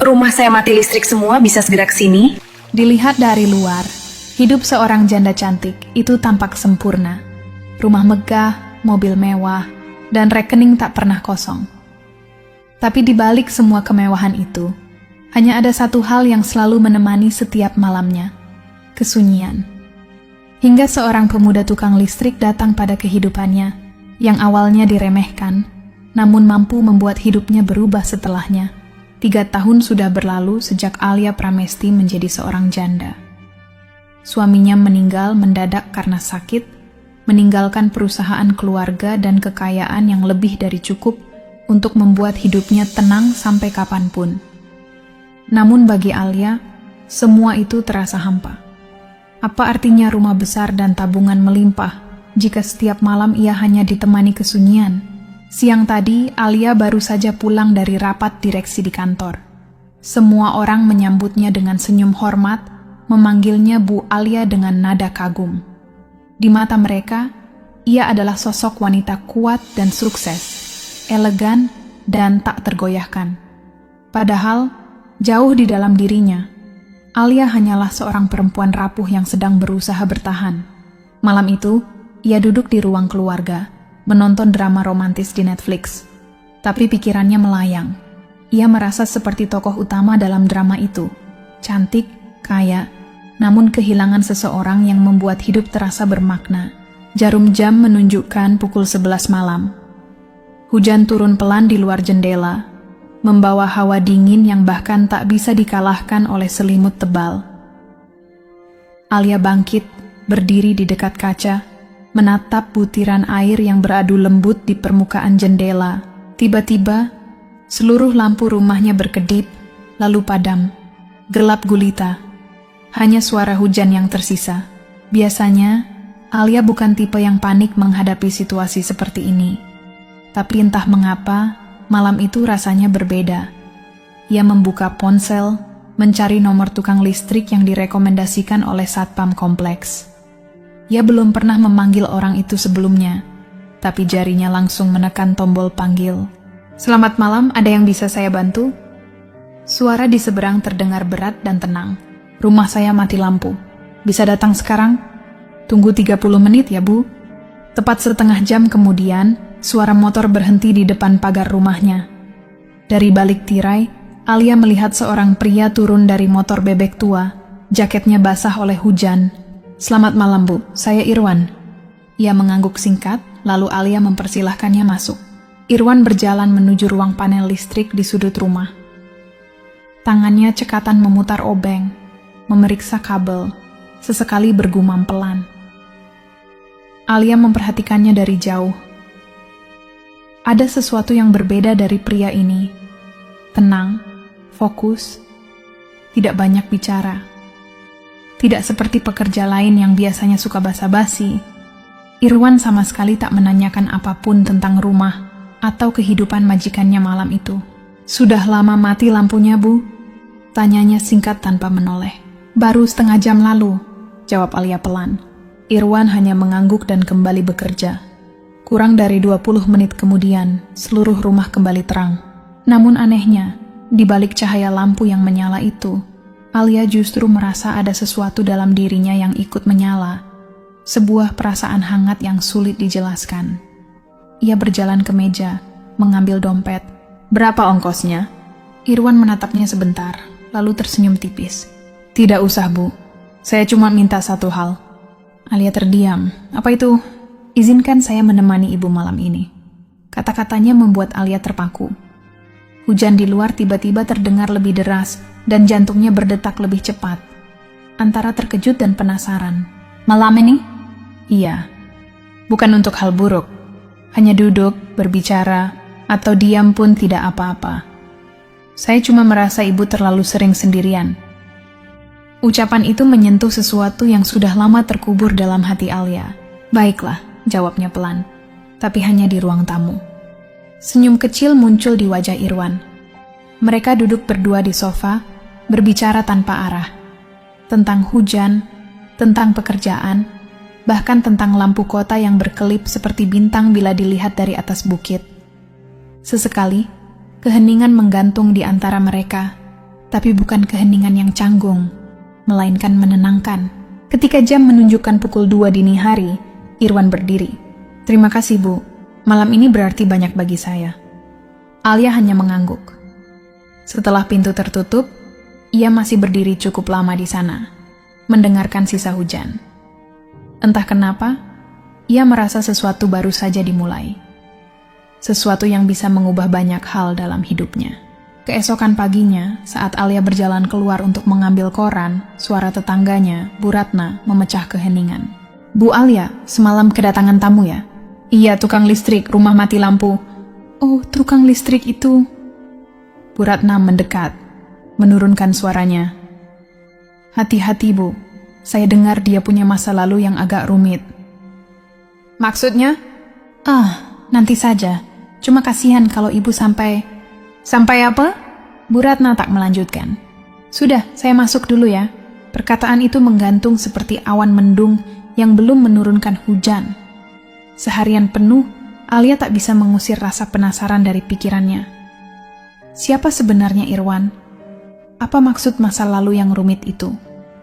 Rumah saya mati listrik semua, bisa segera ke sini? Dilihat dari luar, hidup seorang janda cantik itu tampak sempurna. Rumah megah, mobil mewah, dan rekening tak pernah kosong. Tapi di balik semua kemewahan itu, hanya ada satu hal yang selalu menemani setiap malamnya, kesunyian. Hingga seorang pemuda tukang listrik datang pada kehidupannya, yang awalnya diremehkan, namun mampu membuat hidupnya berubah setelahnya. 3 tahun sudah berlalu sejak Alia Pramesti menjadi seorang janda. Suaminya meninggal mendadak karena sakit, meninggalkan perusahaan keluarga dan kekayaan yang lebih dari cukup untuk membuat hidupnya tenang sampai kapanpun. Namun bagi Alia, semua itu terasa hampa. Apa artinya rumah besar dan tabungan melimpah jika setiap malam ia hanya ditemani kesunyian? Siang tadi, Alia baru saja pulang dari rapat direksi di kantor. Semua orang menyambutnya dengan senyum hormat, memanggilnya Bu Alia dengan nada kagum. Di mata mereka, ia adalah sosok wanita kuat dan sukses, elegan dan tak tergoyahkan. Padahal, jauh di dalam dirinya, Alia hanyalah seorang perempuan rapuh yang sedang berusaha bertahan. Malam itu, ia duduk di ruang keluarga, menonton drama romantis di Netflix. Tapi pikirannya melayang. Ia merasa seperti tokoh utama dalam drama itu. Cantik, kaya, namun kehilangan seseorang yang membuat hidup terasa bermakna. Jarum jam menunjukkan pukul 11 malam. Hujan turun pelan di luar jendela, membawa hawa dingin yang bahkan tak bisa dikalahkan oleh selimut tebal. Alia bangkit, berdiri di dekat kaca, menatap butiran air yang beradu lembut di permukaan jendela. Tiba-tiba, seluruh lampu rumahnya berkedip, lalu padam. Gelap gulita. Hanya suara hujan yang tersisa. Biasanya, Alia bukan tipe yang panik menghadapi situasi seperti ini. Tapi entah mengapa, malam itu rasanya berbeda. Ia membuka ponsel, mencari nomor tukang listrik yang direkomendasikan oleh satpam kompleks. Ia belum pernah memanggil orang itu sebelumnya, tapi jarinya langsung menekan tombol panggil. "Selamat malam, ada yang bisa saya bantu?" Suara di seberang terdengar berat dan tenang. "Rumah saya mati lampu. Bisa datang sekarang?" "Tunggu 30 menit ya, Bu." Tepat setengah jam kemudian, suara motor berhenti di depan pagar rumahnya. Dari balik tirai, Alia melihat seorang pria turun dari motor bebek tua. Jaketnya basah oleh hujan. "Selamat malam, Bu. Saya Irwan." Ia mengangguk singkat, lalu Alia mempersilahkannya masuk. Irwan berjalan menuju ruang panel listrik di sudut rumah. Tangannya cekatan memutar obeng, memeriksa kabel, sesekali bergumam pelan. Alia memperhatikannya dari jauh. Ada sesuatu yang berbeda dari pria ini. Tenang, fokus, tidak banyak bicara. Tidak seperti pekerja lain yang biasanya suka basa-basi, Irwan sama sekali tak menanyakan apapun tentang rumah atau kehidupan majikannya malam itu. "Sudah lama mati lampunya, Bu?" Tanyanya singkat tanpa menoleh. "Baru setengah jam lalu," jawab Alia pelan. Irwan hanya mengangguk dan kembali bekerja. Kurang dari 20 menit kemudian, seluruh rumah kembali terang. Namun anehnya, di balik cahaya lampu yang menyala itu, Alia justru merasa ada sesuatu dalam dirinya yang ikut menyala. Sebuah perasaan hangat yang sulit dijelaskan. Ia berjalan ke meja, mengambil dompet. "Berapa ongkosnya?" Irwan menatapnya sebentar, lalu tersenyum tipis. "Tidak usah, Bu. Saya cuma minta satu hal." Alia terdiam. "Apa itu?" "Izinkan saya menemani Ibu malam ini." Kata-katanya membuat Alia terpaku. Hujan di luar tiba-tiba terdengar lebih deras, dan jantungnya berdetak lebih cepat. Antara terkejut dan penasaran. "Malam ini?" "Iya." "Bukan untuk hal buruk. Hanya duduk, berbicara, atau diam pun tidak apa-apa. Saya cuma merasa Ibu terlalu sering sendirian." Ucapan itu menyentuh sesuatu yang sudah lama terkubur dalam hati Alia. "Baiklah," jawabnya pelan. "Tapi hanya di ruang tamu." Senyum kecil muncul di wajah Irwan. Mereka duduk berdua di sofa, berbicara tanpa arah. Tentang hujan, tentang pekerjaan, bahkan tentang lampu kota yang berkelip seperti bintang bila dilihat dari atas bukit. Sesekali, keheningan menggantung di antara mereka, tapi bukan keheningan yang canggung, melainkan menenangkan. Ketika jam menunjukkan pukul 2 dini hari, Irwan berdiri. "Terima kasih, Bu. Malam ini berarti banyak bagi saya." Alia hanya mengangguk. Setelah pintu tertutup, ia masih berdiri cukup lama di sana, mendengarkan sisa hujan. Entah kenapa, ia merasa sesuatu baru saja dimulai. Sesuatu yang bisa mengubah banyak hal dalam hidupnya. Keesokan paginya, saat Alia berjalan keluar untuk mengambil koran, suara tetangganya, Bu Ratna, memecah keheningan. "Bu Alia, semalam kedatangan tamu ya?" "Iya, tukang listrik, rumah mati lampu." "Oh, tukang listrik itu." Bu Ratna mendekat, menurunkan suaranya. "Hati-hati, Bu. Saya dengar dia punya masa lalu yang agak rumit." "Maksudnya?" Nanti saja. Cuma kasihan kalau ibu sampai..." "Sampai apa?" Bu Ratna tak melanjutkan. "Sudah, saya masuk dulu ya." Perkataan itu menggantung seperti awan mendung yang belum menurunkan hujan. Seharian penuh, Alia tak bisa mengusir rasa penasaran dari pikirannya. Siapa sebenarnya Irwan? Apa maksud masa lalu yang rumit itu?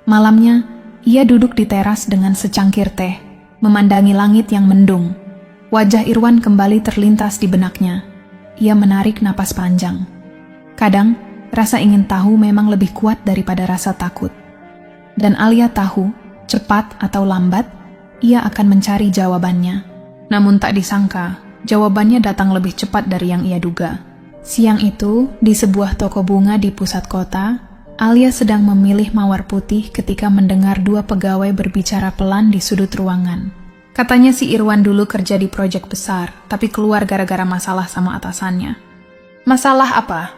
Malamnya, ia duduk di teras dengan secangkir teh, memandangi langit yang mendung. Wajah Irwan kembali terlintas di benaknya. Ia menarik napas panjang. Kadang, rasa ingin tahu memang lebih kuat daripada rasa takut. Dan Alia tahu, cepat atau lambat, ia akan mencari jawabannya. Namun tak disangka, jawabannya datang lebih cepat dari yang ia duga. Siang itu, di sebuah toko bunga di pusat kota, Alia sedang memilih mawar putih ketika mendengar 2 pegawai berbicara pelan di sudut ruangan. Katanya si Irwan dulu kerja di proyek besar, tapi keluar gara-gara masalah sama atasannya. "Masalah apa?"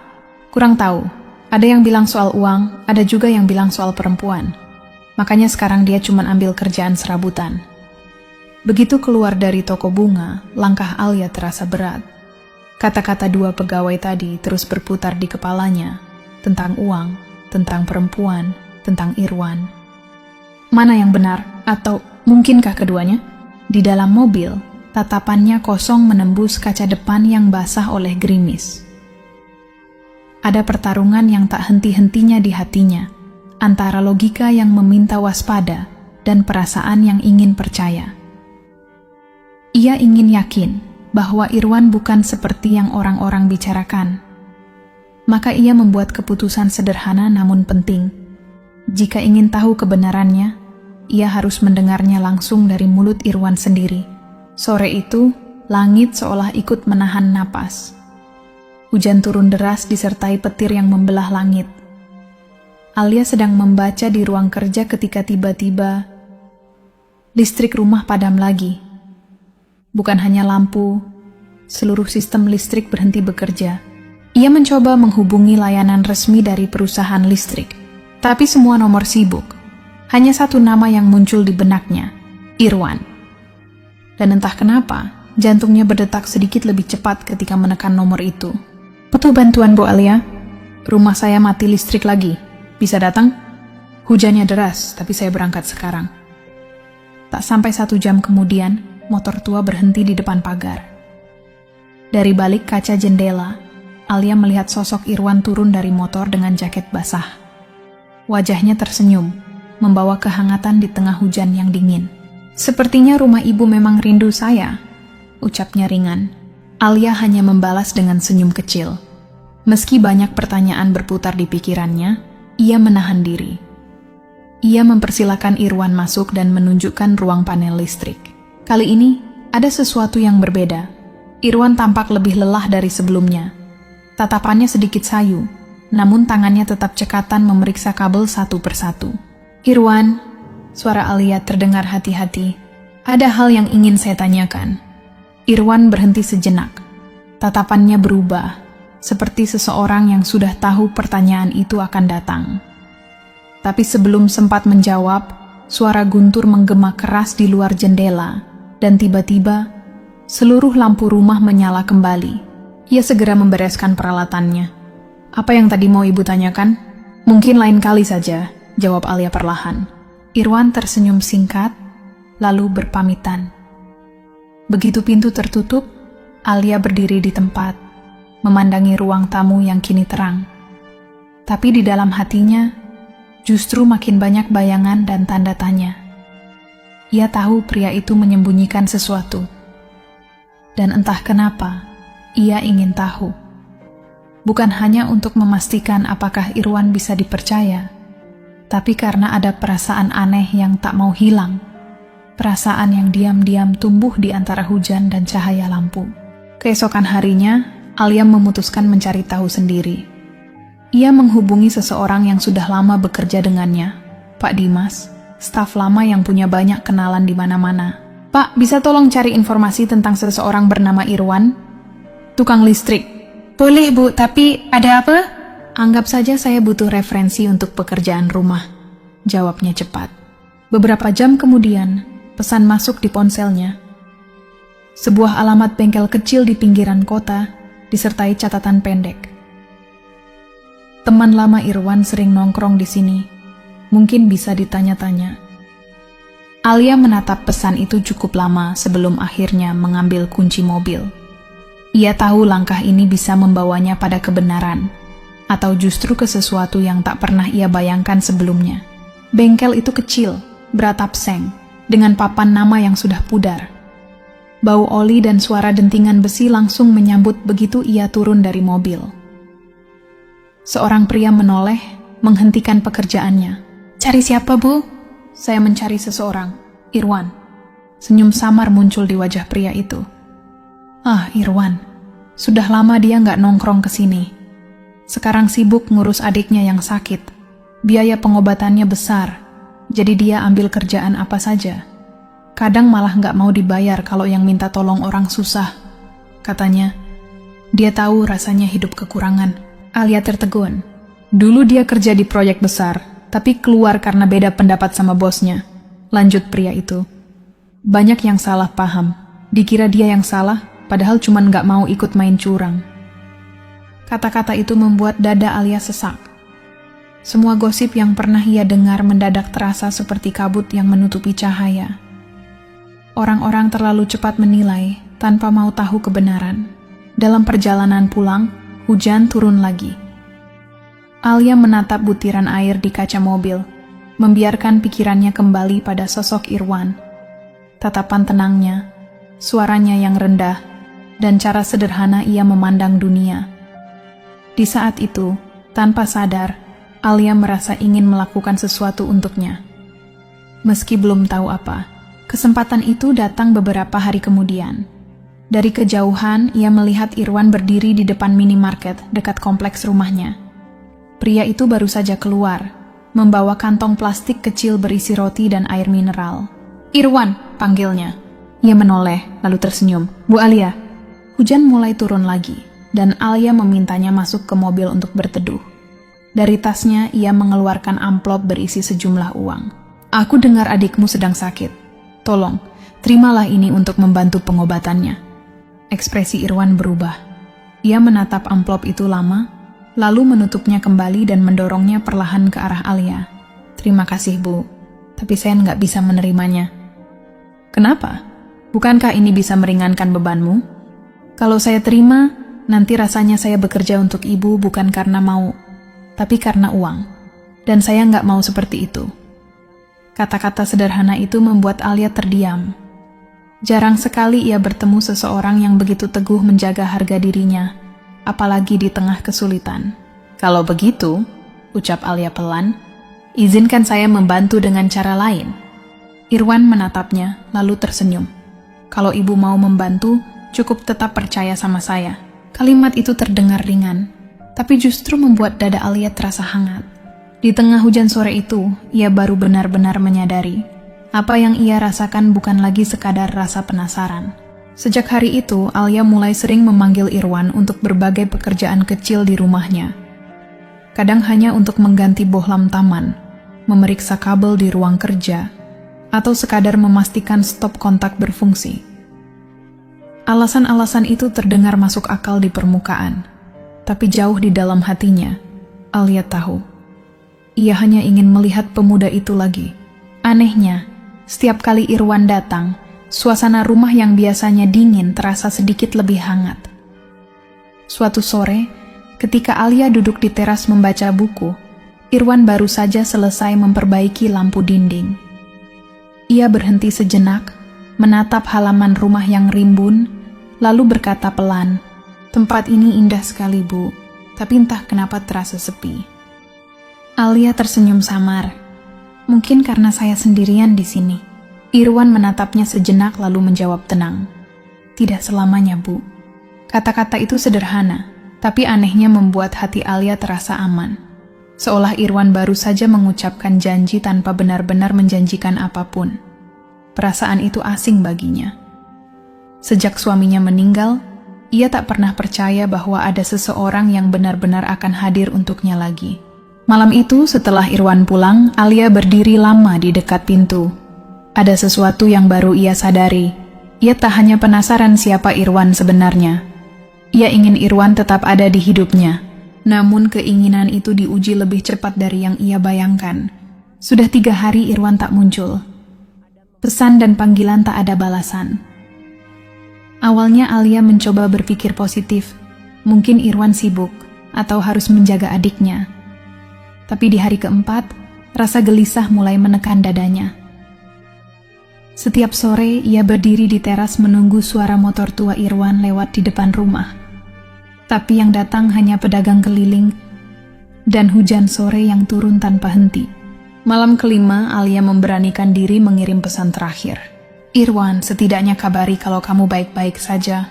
"Kurang tahu. Ada yang bilang soal uang, ada juga yang bilang soal perempuan. Makanya sekarang dia cuma ambil kerjaan serabutan." Begitu keluar dari toko bunga, langkah Alia terasa berat. Kata-kata 2 pegawai tadi terus berputar di kepalanya, tentang uang, tentang perempuan, tentang Irwan. Mana yang benar? Atau mungkinkah keduanya? Di dalam mobil, tatapannya kosong menembus kaca depan yang basah oleh gerimis. Ada pertarungan yang tak henti-hentinya di hatinya, antara logika yang meminta waspada dan perasaan yang ingin percaya. Ia ingin yakin bahwa Irwan bukan seperti yang orang-orang bicarakan. Maka ia membuat keputusan sederhana namun penting. Jika ingin tahu kebenarannya, ia harus mendengarnya langsung dari mulut Irwan sendiri. Sore itu, langit seolah ikut menahan napas. Hujan turun deras disertai petir yang membelah langit. Alia sedang membaca di ruang kerja ketika tiba-tiba listrik rumah padam lagi. Bukan hanya lampu, seluruh sistem listrik berhenti bekerja. Ia mencoba menghubungi layanan resmi dari perusahaan listrik, tapi semua nomor sibuk. Hanya satu nama yang muncul di benaknya, Irwan. Dan entah kenapa, jantungnya berdetak sedikit lebih cepat ketika menekan nomor itu. "Butuh bantuan, Bu Alia? Rumah saya mati listrik lagi. Bisa datang? Hujannya deras, tapi saya berangkat sekarang." Tak sampai 1 jam kemudian, motor tua berhenti di depan pagar. Dari balik kaca jendela, Alia melihat sosok Irwan turun dari motor dengan jaket basah. Wajahnya tersenyum, membawa kehangatan di tengah hujan yang dingin. "Sepertinya rumah ibu memang rindu saya," ucapnya ringan. Alia hanya membalas dengan senyum kecil. Meski banyak pertanyaan berputar di pikirannya, ia menahan diri. Ia mempersilakan Irwan masuk dan menunjukkan ruang panel listrik. Kali ini, ada sesuatu yang berbeda. Irwan tampak lebih lelah dari sebelumnya. Tatapannya sedikit sayu, namun tangannya tetap cekatan memeriksa kabel satu persatu. "Irwan," suara Alia terdengar hati-hati, "ada hal yang ingin saya tanyakan." Irwan berhenti sejenak. Tatapannya berubah, seperti seseorang yang sudah tahu pertanyaan itu akan datang. Tapi sebelum sempat menjawab, suara guntur menggema keras di luar jendela, dan tiba-tiba, seluruh lampu rumah menyala kembali. Ia segera membereskan peralatannya. "Apa yang tadi mau ibu tanyakan?" "Mungkin lain kali saja," jawab Alia perlahan. Irwan tersenyum singkat, lalu berpamitan. Begitu pintu tertutup, Alia berdiri di tempat, memandangi ruang tamu yang kini terang. Tapi di dalam hatinya, justru makin banyak bayangan dan tanda tanya. Ia tahu pria itu menyembunyikan sesuatu. Dan entah kenapa, ia ingin tahu. Bukan hanya untuk memastikan apakah Irwan bisa dipercaya, tapi karena ada perasaan aneh yang tak mau hilang. Perasaan yang diam-diam tumbuh di antara hujan dan cahaya lampu. Keesokan harinya, Alia memutuskan mencari tahu sendiri. Ia menghubungi seseorang yang sudah lama bekerja dengannya, Pak Dimas, staf lama yang punya banyak kenalan di mana-mana. Pak, bisa tolong cari informasi tentang seseorang bernama Irwan? Tukang listrik. Boleh Bu, tapi ada apa? Anggap saja saya butuh referensi untuk pekerjaan rumah, jawabnya cepat. Beberapa jam kemudian, pesan masuk di ponselnya. Sebuah alamat bengkel kecil di pinggiran kota, disertai catatan pendek. Teman lama Irwan sering nongkrong di sini. Mungkin bisa ditanya-tanya. Alia menatap pesan itu cukup lama sebelum akhirnya mengambil kunci mobil. Ia tahu langkah ini bisa membawanya pada kebenaran, atau justru ke sesuatu yang tak pernah ia bayangkan sebelumnya. Bengkel itu kecil, beratap seng, dengan papan nama yang sudah pudar. Bau oli dan suara dentingan besi langsung menyambut begitu ia turun dari mobil. Seorang pria menoleh, menghentikan pekerjaannya. Cari siapa, Bu? Saya mencari seseorang, Irwan. Senyum samar muncul di wajah pria itu. Ah, Irwan. Sudah lama dia nggak nongkrong ke sini. Sekarang sibuk ngurus adiknya yang sakit. Biaya pengobatannya besar, jadi dia ambil kerjaan apa saja. Kadang malah nggak mau dibayar kalau yang minta tolong orang susah. Katanya, dia tahu rasanya hidup kekurangan. Alia tertegun. Dulu dia kerja di proyek besar, tapi keluar karena beda pendapat sama bosnya. Lanjut pria itu. Banyak yang salah paham. Dikira dia yang salah, padahal cuman nggak mau ikut main curang. Kata-kata itu membuat dada Alia sesak. Semua gosip yang pernah ia dengar mendadak terasa seperti kabut yang menutupi cahaya. Orang-orang terlalu cepat menilai tanpa mau tahu kebenaran. Dalam perjalanan pulang, hujan turun lagi. Alia menatap butiran air di kaca mobil, membiarkan pikirannya kembali pada sosok Irwan. Tatapan tenangnya, suaranya yang rendah, dan cara sederhana ia memandang dunia. Di saat itu, tanpa sadar, Alia merasa ingin melakukan sesuatu untuknya. Meski belum tahu apa, kesempatan itu datang beberapa hari kemudian. Dari kejauhan, ia melihat Irwan berdiri di depan minimarket dekat kompleks rumahnya. Pria itu baru saja keluar, membawa kantong plastik kecil berisi roti dan air mineral. Irwan, panggilnya. Ia menoleh, lalu tersenyum. Bu Alia. Hujan mulai turun lagi, dan Alia memintanya masuk ke mobil untuk berteduh. Dari tasnya, ia mengeluarkan amplop berisi sejumlah uang. Aku dengar adikmu sedang sakit. Tolong, terimalah ini untuk membantu pengobatannya. Ekspresi Irwan berubah. Ia menatap amplop itu lama, lalu menutupnya kembali dan mendorongnya perlahan ke arah Alia. Terima kasih, Bu, tapi saya nggak bisa menerimanya. Kenapa? Bukankah ini bisa meringankan bebanmu? Kalau saya terima, nanti rasanya saya bekerja untuk ibu bukan karena mau, tapi karena uang. Dan saya nggak mau seperti itu. Kata-kata sederhana itu membuat Alia terdiam. Jarang sekali ia bertemu seseorang yang begitu teguh menjaga harga dirinya, apalagi di tengah kesulitan. Kalau begitu, ucap Alia pelan, izinkan saya membantu dengan cara lain. Irwan menatapnya, lalu tersenyum. Kalau ibu mau membantu, cukup tetap percaya sama saya. Kalimat itu terdengar ringan, tapi justru membuat dada Alia terasa hangat. Di tengah hujan sore itu, ia baru benar-benar menyadari apa yang ia rasakan bukan lagi sekadar rasa penasaran. Sejak hari itu, Alia mulai sering memanggil Irwan untuk berbagai pekerjaan kecil di rumahnya. Kadang hanya untuk mengganti bohlam taman, memeriksa kabel di ruang kerja, atau sekadar memastikan stop kontak berfungsi. Alasan-alasan itu terdengar masuk akal di permukaan, tapi jauh di dalam hatinya, Alia tahu. Ia hanya ingin melihat pemuda itu lagi. Anehnya, setiap kali Irwan datang, suasana rumah yang biasanya dingin terasa sedikit lebih hangat. Suatu sore, Ketika Alia duduk di teras membaca buku, Irwan baru saja selesai memperbaiki lampu dinding. Ia berhenti sejenak, menatap halaman rumah yang rimbun, lalu berkata pelan, "Tempat ini indah sekali, Bu, tapi entah kenapa terasa sepi." Alia tersenyum samar. "Mungkin karena saya sendirian di sini." Irwan menatapnya sejenak lalu menjawab tenang, "Tidak selamanya, Bu." Kata-kata itu sederhana, tapi anehnya membuat hati Alia terasa aman. Seolah Irwan baru saja mengucapkan janji tanpa benar-benar menjanjikan apapun. Perasaan itu asing baginya. Sejak suaminya meninggal, ia tak pernah percaya bahwa ada seseorang yang benar-benar akan hadir untuknya lagi. Malam itu, setelah Irwan pulang, Alia berdiri lama di dekat pintu. Ada sesuatu yang baru ia sadari. Ia tak hanya penasaran siapa Irwan sebenarnya. Ia ingin Irwan tetap ada di hidupnya. Namun keinginan itu diuji lebih cepat dari yang ia bayangkan. Sudah 3 hari Irwan tak muncul. Pesan dan panggilan tak ada balasan. Awalnya Alia mencoba berpikir positif. Mungkin Irwan sibuk atau harus menjaga adiknya. Tapi di hari keempat, rasa gelisah mulai menekan dadanya. Setiap sore ia berdiri di teras menunggu suara motor tua Irwan lewat di depan rumah. Tapi yang datang hanya pedagang keliling dan hujan sore yang turun tanpa henti. Malam kelima, Alia memberanikan diri mengirim pesan terakhir. "Irwan, setidaknya kabari kalau kamu baik-baik saja."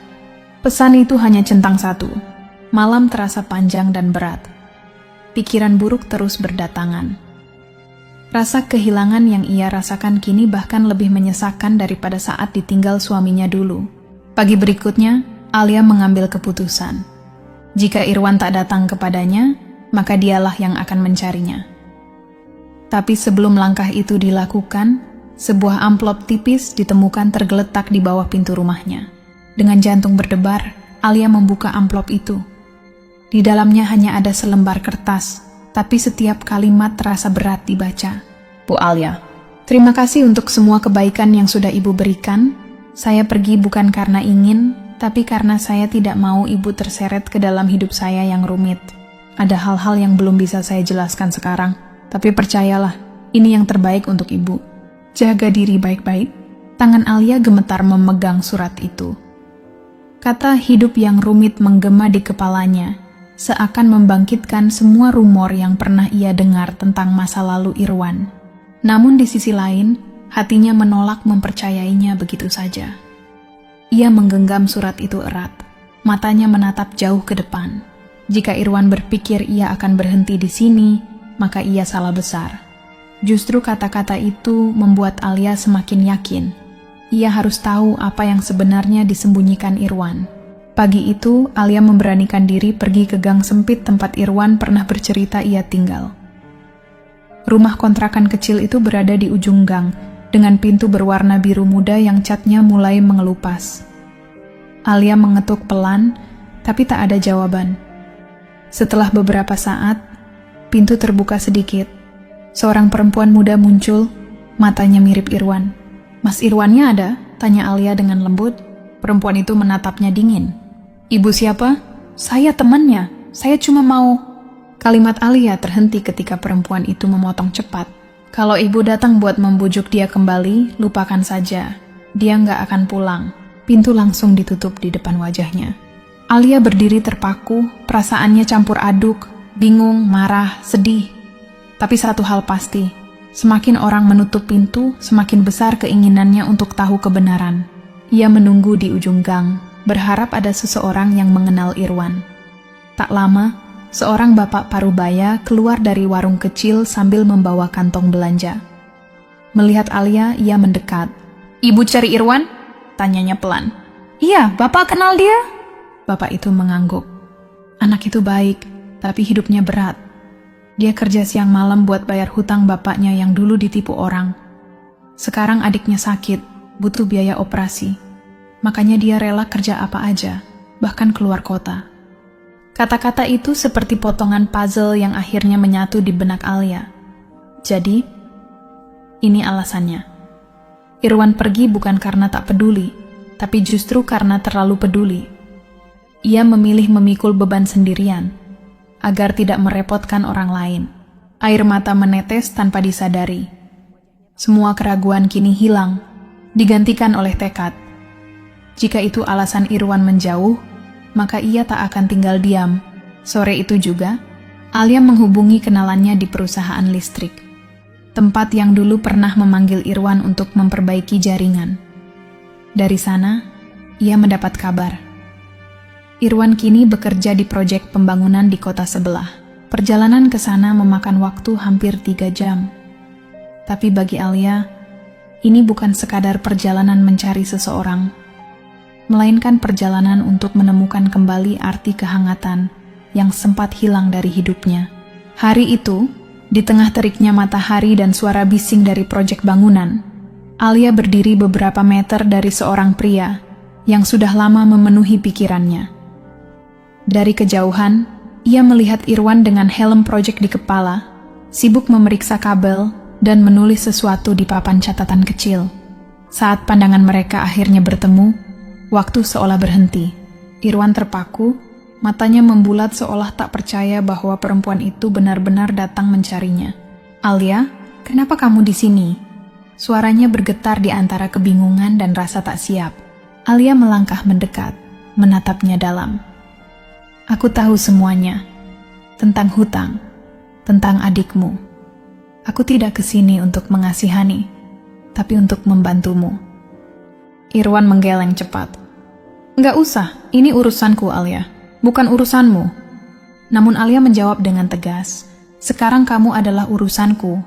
Pesan itu hanya centang 1. Malam terasa panjang dan berat. Pikiran buruk terus berdatangan. Rasa kehilangan yang ia rasakan kini bahkan lebih menyesakan daripada saat ditinggal suaminya dulu. Pagi berikutnya, Alia mengambil keputusan. Jika Irwan tak datang kepadanya, maka dialah yang akan mencarinya. Tapi sebelum langkah itu dilakukan, sebuah amplop tipis ditemukan tergeletak di bawah pintu rumahnya. Dengan jantung berdebar, Alia membuka amplop itu. Di dalamnya hanya ada selembar kertas, tapi setiap kalimat terasa berat dibaca. "Bu Alia, terima kasih untuk semua kebaikan yang sudah Ibu berikan. Saya pergi bukan karena ingin, tapi karena saya tidak mau Ibu terseret ke dalam hidup saya yang rumit. Ada hal-hal yang belum bisa saya jelaskan sekarang, tapi percayalah, ini yang terbaik untuk Ibu. Jaga diri baik-baik." Tangan Alia gemetar memegang surat itu. Kata hidup yang rumit menggema di kepalanya, seakan membangkitkan semua rumor yang pernah ia dengar tentang masa lalu Irwan. Namun di sisi lain, hatinya menolak mempercayainya begitu saja. Ia menggenggam surat itu erat, matanya menatap jauh ke depan. Jika Irwan berpikir ia akan berhenti di sini, maka ia salah besar. Justru kata-kata itu membuat Alia semakin yakin. Ia harus tahu apa yang sebenarnya disembunyikan Irwan. Pagi itu, Alia memberanikan diri pergi ke gang sempit tempat Irwan pernah bercerita ia tinggal. Rumah kontrakan kecil itu berada di ujung gang, dengan pintu berwarna biru muda yang catnya mulai mengelupas. Alia mengetuk pelan, tapi tak ada jawaban. Setelah beberapa saat, pintu terbuka sedikit. Seorang perempuan muda muncul, matanya mirip Irwan. "Mas Irwannya ada?" tanya Alia dengan lembut. Perempuan itu menatapnya dingin. "Ibu siapa?" "Saya temannya, saya cuma mau..." Kalimat Alia terhenti ketika perempuan itu memotong cepat. "Kalau ibu datang buat membujuk dia kembali, lupakan saja. Dia nggak akan pulang." Pintu langsung ditutup di depan wajahnya. Alia berdiri terpaku, perasaannya campur aduk, bingung, marah, sedih. Tapi satu hal pasti, semakin orang menutup pintu, semakin besar keinginannya untuk tahu kebenaran. Ia menunggu di ujung gang, berharap ada seseorang yang mengenal Irwan. Tak lama, seorang bapak parubaya keluar dari warung kecil sambil membawa kantong belanja. Melihat Alia, ia mendekat. "Ibu cari Irwan?" tanyanya pelan. "Iya, Bapak kenal dia?" Bapak itu mengangguk. Anak itu baik, tapi hidupnya berat. Dia kerja siang malam buat bayar hutang bapaknya yang dulu ditipu orang. Sekarang adiknya sakit, butuh biaya operasi. Makanya dia rela kerja apa aja, bahkan keluar kota. Kata-kata itu seperti potongan puzzle yang akhirnya menyatu di benak Alia. Jadi, ini alasannya. Irwan pergi bukan karena tak peduli, tapi justru karena terlalu peduli. Ia memilih memikul beban sendirian, agar tidak merepotkan orang lain. Air mata menetes tanpa disadari. Semua keraguan kini hilang, digantikan oleh tekad. Jika itu alasan Irwan menjauh, maka ia tak akan tinggal diam. Sore itu juga, Alia menghubungi kenalannya di perusahaan listrik, tempat yang dulu pernah memanggil Irwan untuk memperbaiki jaringan. Dari sana, ia mendapat kabar. Irwan kini bekerja di proyek pembangunan di kota sebelah. Perjalanan ke sana memakan waktu hampir 3 jam. Tapi bagi Alia, ini bukan sekadar perjalanan mencari seseorang, melainkan perjalanan untuk menemukan kembali arti kehangatan yang sempat hilang dari hidupnya. Hari itu, di tengah teriknya matahari dan suara bising dari proyek bangunan, Alia berdiri beberapa meter dari seorang pria yang sudah lama memenuhi pikirannya. Dari kejauhan, ia melihat Irwan dengan helm proyek di kepala, sibuk memeriksa kabel dan menulis sesuatu di papan catatan kecil. Saat pandangan mereka akhirnya bertemu, waktu seolah berhenti. Irwan terpaku, matanya membulat seolah tak percaya bahwa perempuan itu benar-benar datang mencarinya. "Alia, kenapa kamu di sini?" Suaranya bergetar di antara kebingungan dan rasa tak siap. Alia melangkah mendekat, menatapnya dalam. "Aku tahu semuanya, tentang hutang, tentang adikmu. Aku tidak kesini untuk mengasihani, tapi untuk membantumu." Irwan menggeleng cepat. "Nggak usah, ini urusanku Alia, bukan urusanmu." Namun Alia menjawab dengan tegas, "Sekarang kamu adalah urusanku."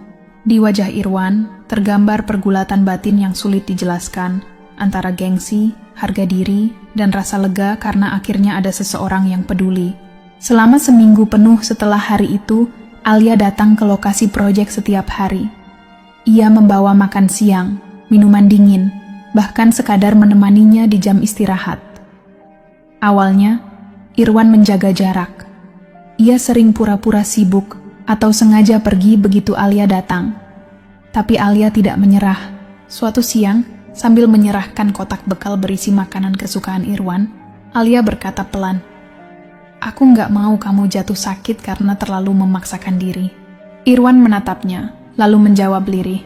Di wajah Irwan tergambar pergulatan batin yang sulit dijelaskan, antara gengsi, harga diri, dan rasa lega karena akhirnya ada seseorang yang peduli. Selama seminggu penuh setelah hari itu, Alia datang ke lokasi proyek setiap hari. Ia membawa makan siang, minuman dingin, bahkan sekadar menemaninya di jam istirahat. Awalnya, Irwan menjaga jarak. Ia sering pura-pura sibuk atau sengaja pergi begitu Alia datang. Tapi Alia tidak menyerah. Suatu siang, sambil menyerahkan kotak bekal berisi makanan kesukaan Irwan, Alia berkata pelan, "Aku nggak mau kamu jatuh sakit karena terlalu memaksakan diri." Irwan menatapnya, lalu menjawab lirih,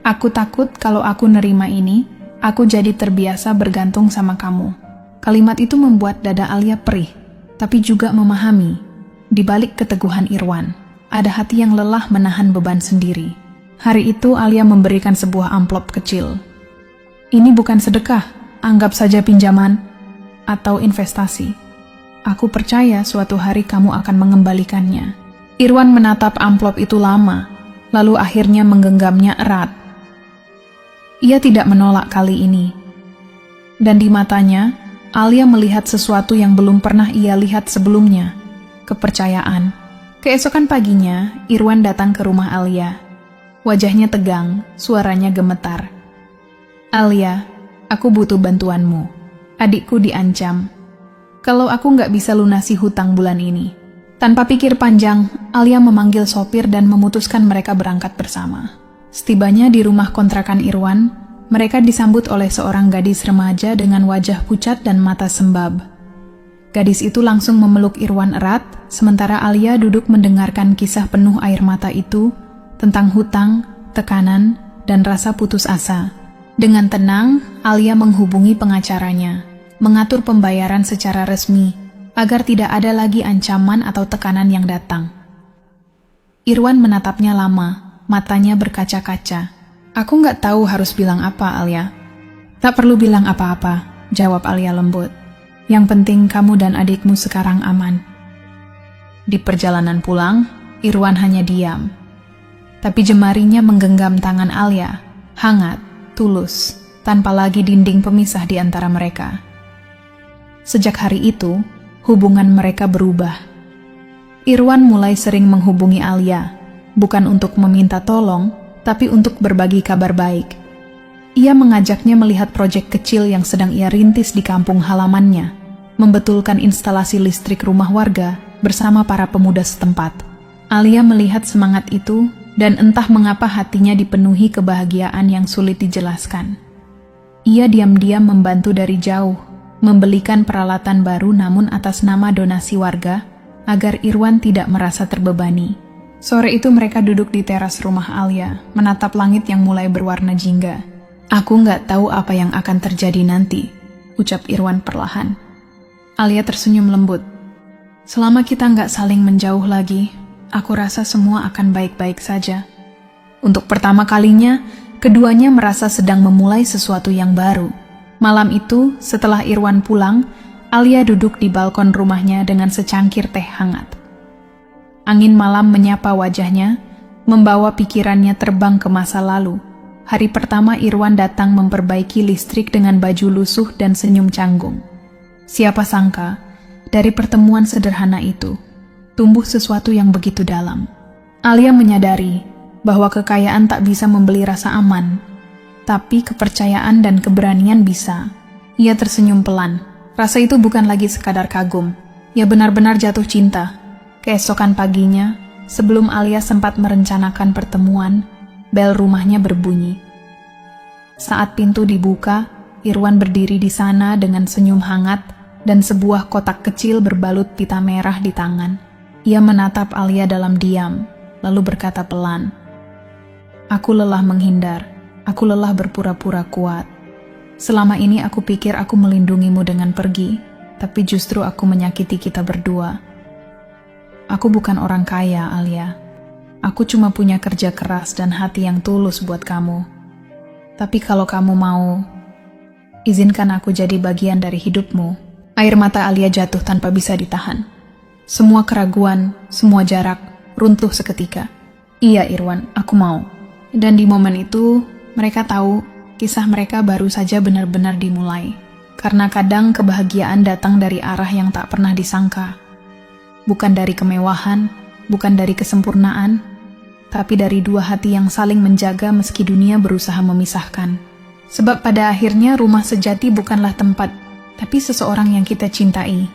"Aku takut kalau aku nerima ini, aku jadi terbiasa bergantung sama kamu." Kalimat itu membuat dada Alia perih, tapi juga memahami, di balik keteguhan Irwan, ada hati yang lelah menahan beban sendiri. Hari itu Alia memberikan sebuah amplop kecil. "Ini bukan sedekah, anggap saja pinjaman atau investasi. Aku percaya suatu hari kamu akan mengembalikannya." Irwan menatap amplop itu lama, lalu akhirnya menggenggamnya erat. Ia tidak menolak kali ini. Dan di matanya, Alia melihat sesuatu yang belum pernah ia lihat sebelumnya, kepercayaan. Keesokan paginya, Irwan datang ke rumah Alia. Wajahnya tegang, suaranya gemetar. "Alia, aku butuh bantuanmu. Adikku diancam. Kalau aku nggak bisa lunasi hutang bulan ini." Tanpa pikir panjang, Alia memanggil sopir dan memutuskan mereka berangkat bersama. Setibanya di rumah kontrakan Irwan, mereka disambut oleh seorang gadis remaja dengan wajah pucat dan mata sembab. Gadis itu langsung memeluk Irwan erat, sementara Alia duduk mendengarkan kisah penuh air mata itu tentang hutang, tekanan, dan rasa putus asa. Dengan tenang, Alia menghubungi pengacaranya, mengatur pembayaran secara resmi, agar tidak ada lagi ancaman atau tekanan yang datang. Irwan menatapnya lama, matanya berkaca-kaca. "Aku nggak tahu harus bilang apa, Alia." "Tak perlu bilang apa-apa," jawab Alia lembut. "Yang penting kamu dan adikmu sekarang aman." Di perjalanan pulang, Irwan hanya diam. Tapi jemarinya menggenggam tangan Alia, hangat, tulus, tanpa lagi dinding pemisah di antara mereka. Sejak hari itu, hubungan mereka berubah. Irwan mulai sering menghubungi Alia, bukan untuk meminta tolong, tapi untuk berbagi kabar baik. Ia mengajaknya melihat proyek kecil yang sedang ia rintis di kampung halamannya, membetulkan instalasi listrik rumah warga bersama para pemuda setempat. Alia melihat semangat itu, dan entah mengapa hatinya dipenuhi kebahagiaan yang sulit dijelaskan. Ia diam-diam membantu dari jauh, membelikan peralatan baru namun atas nama donasi warga, agar Irwan tidak merasa terbebani. Sore itu mereka duduk di teras rumah Alia, menatap langit yang mulai berwarna jingga. "Aku nggak tahu apa yang akan terjadi nanti," ucap Irwan perlahan. Alia tersenyum lembut. "Selama kita nggak saling menjauh lagi, aku rasa semua akan baik-baik saja." Untuk pertama kalinya, keduanya merasa sedang memulai sesuatu yang baru. Malam itu, setelah Irwan pulang, Alia duduk di balkon rumahnya dengan secangkir teh hangat. Angin malam menyapa wajahnya, membawa pikirannya terbang ke masa lalu. Hari pertama Irwan datang memperbaiki listrik dengan baju lusuh dan senyum canggung. Siapa sangka, dari pertemuan sederhana itu, tumbuh sesuatu yang begitu dalam. Alia menyadari bahwa kekayaan tak bisa membeli rasa aman, tapi kepercayaan dan keberanian bisa. Ia tersenyum pelan. Rasa itu bukan lagi sekadar kagum. Ia benar-benar jatuh cinta. Keesokan paginya, sebelum Alia sempat merencanakan pertemuan, bel rumahnya berbunyi. Saat pintu dibuka, Irwan berdiri di sana dengan senyum hangat dan sebuah kotak kecil berbalut pita merah di tangan. Ia menatap Alia dalam diam, lalu berkata pelan, "Aku lelah menghindar. Aku lelah berpura-pura kuat. Selama ini aku pikir aku melindungimu dengan pergi, tapi justru aku menyakiti kita berdua. Aku bukan orang kaya, Alia. Aku cuma punya kerja keras dan hati yang tulus buat kamu. Tapi kalau kamu mau, izinkan aku jadi bagian dari hidupmu." Air mata Alia jatuh tanpa bisa ditahan. Semua keraguan, semua jarak, runtuh seketika. "Iya Irwan, aku mau." Dan di momen itu, mereka tahu kisah mereka baru saja benar-benar dimulai. Karena kadang kebahagiaan datang dari arah yang tak pernah disangka. Bukan dari kemewahan, bukan dari kesempurnaan, tapi dari dua hati yang saling menjaga meski dunia berusaha memisahkan. Sebab pada akhirnya rumah sejati bukanlah tempat, tapi seseorang yang kita cintai.